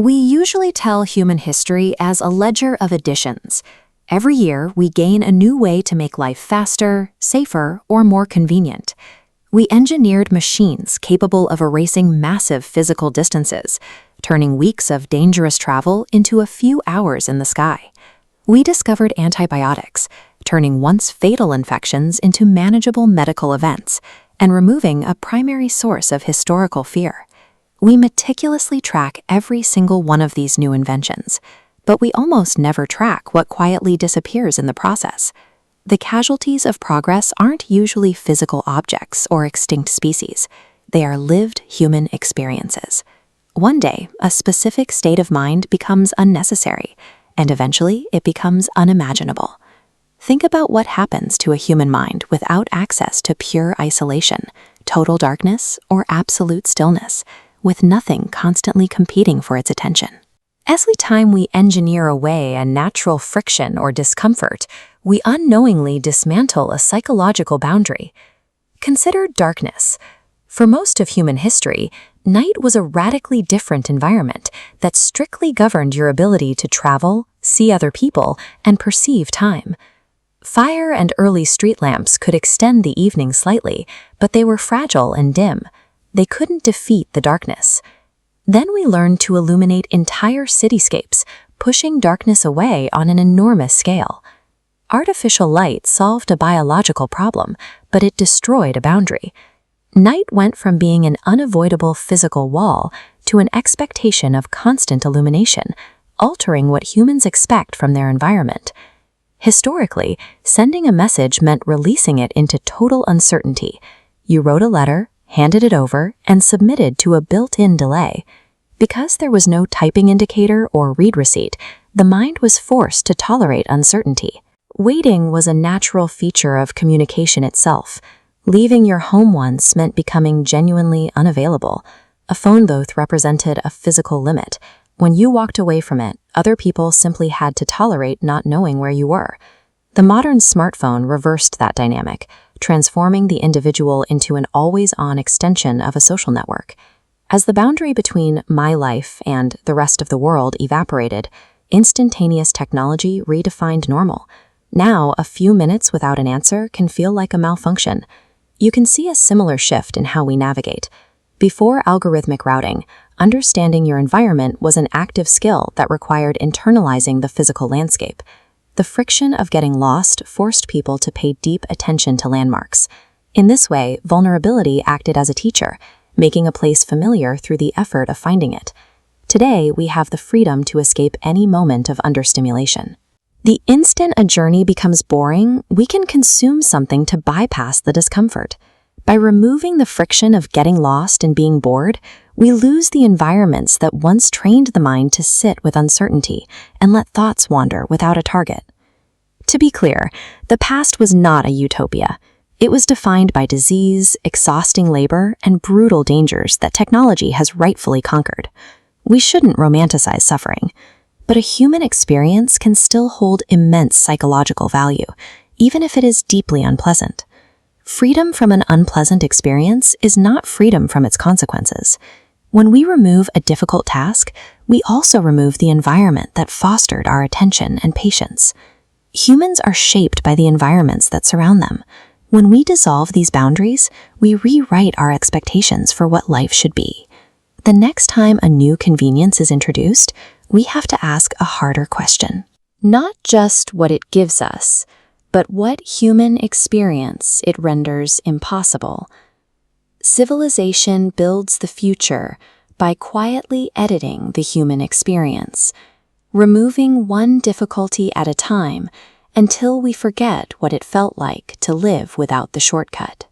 We usually tell human history as a ledger of additions. Every year, we gain a new way to make life faster, safer, or more convenient. We engineered machines capable of erasing massive physical distances, turning weeks of dangerous travel into a few hours in the sky. We discovered antibiotics, turning once fatal infections into manageable medical events, and removing a primary source of historical fear. We meticulously track every single one of these new inventions, but we almost never track what quietly disappears in the process. The casualties of progress aren't usually physical objects or extinct species. They are lived human experiences. One day, a specific state of mind becomes unnecessary, and eventually it becomes unimaginable. Think about what happens to a human mind without access to pure isolation, total darkness, or absolute stillness, with nothing constantly competing for its attention. Every time we engineer away a natural friction or discomfort, we unknowingly dismantle a psychological boundary. Consider darkness. For most of human history, night was a radically different environment that strictly governed your ability to travel, see other people, and perceive time. Fire and early street lamps could extend the evening slightly, but they were fragile and dim. They couldn't defeat the darkness. Then we learned to illuminate entire cityscapes, pushing darkness away on an enormous scale. Artificial light solved a biological problem, but it destroyed a boundary. Night went from being an unavoidable physical wall to an expectation of constant illumination, altering what humans expect from their environment. Historically, sending a message meant releasing it into total uncertainty. You wrote a letter, handed it over, and submitted to a built-in delay. Because there was no typing indicator or read receipt, the mind was forced to tolerate uncertainty. Waiting was a natural feature of communication itself. Leaving your home once meant becoming genuinely unavailable. A phone booth represented a physical limit. When you walked away from it, other people simply had to tolerate not knowing where you were. The modern smartphone reversed that dynamic, transforming the individual into an always-on extension of a social network. As the boundary between my life and the rest of the world evaporated, instantaneous technology redefined normal. Now, a few minutes without an answer can feel like a malfunction. You can see a similar shift in how we navigate. Before algorithmic routing, understanding your environment was an active skill that required internalizing the physical landscape. The friction of getting lost forced people to pay deep attention to landmarks. In this way, vulnerability acted as a teacher, making a place familiar through the effort of finding it. Today, we have the freedom to escape any moment of understimulation. The instant a journey becomes boring, we can consume something to bypass the discomfort. By removing the friction of getting lost and being bored, we lose the environments that once trained the mind to sit with uncertainty and let thoughts wander without a target. To be clear, the past was not a utopia. It was defined by disease, exhausting labor, and brutal dangers that technology has rightfully conquered. We shouldn't romanticize suffering, but a human experience can still hold immense psychological value, even if it is deeply unpleasant. Freedom from an unpleasant experience is not freedom from its consequences. When we remove a difficult task, we also remove the environment that fostered our attention and patience. Humans are shaped by the environments that surround them. When we dissolve these boundaries, we rewrite our expectations for what life should be. The next time a new convenience is introduced, we have to ask a harder question. Not just what it gives us, but what human experience it renders impossible. Civilization builds the future by quietly editing the human experience, removing one difficulty at a time until we forget what it felt like to live without the shortcut.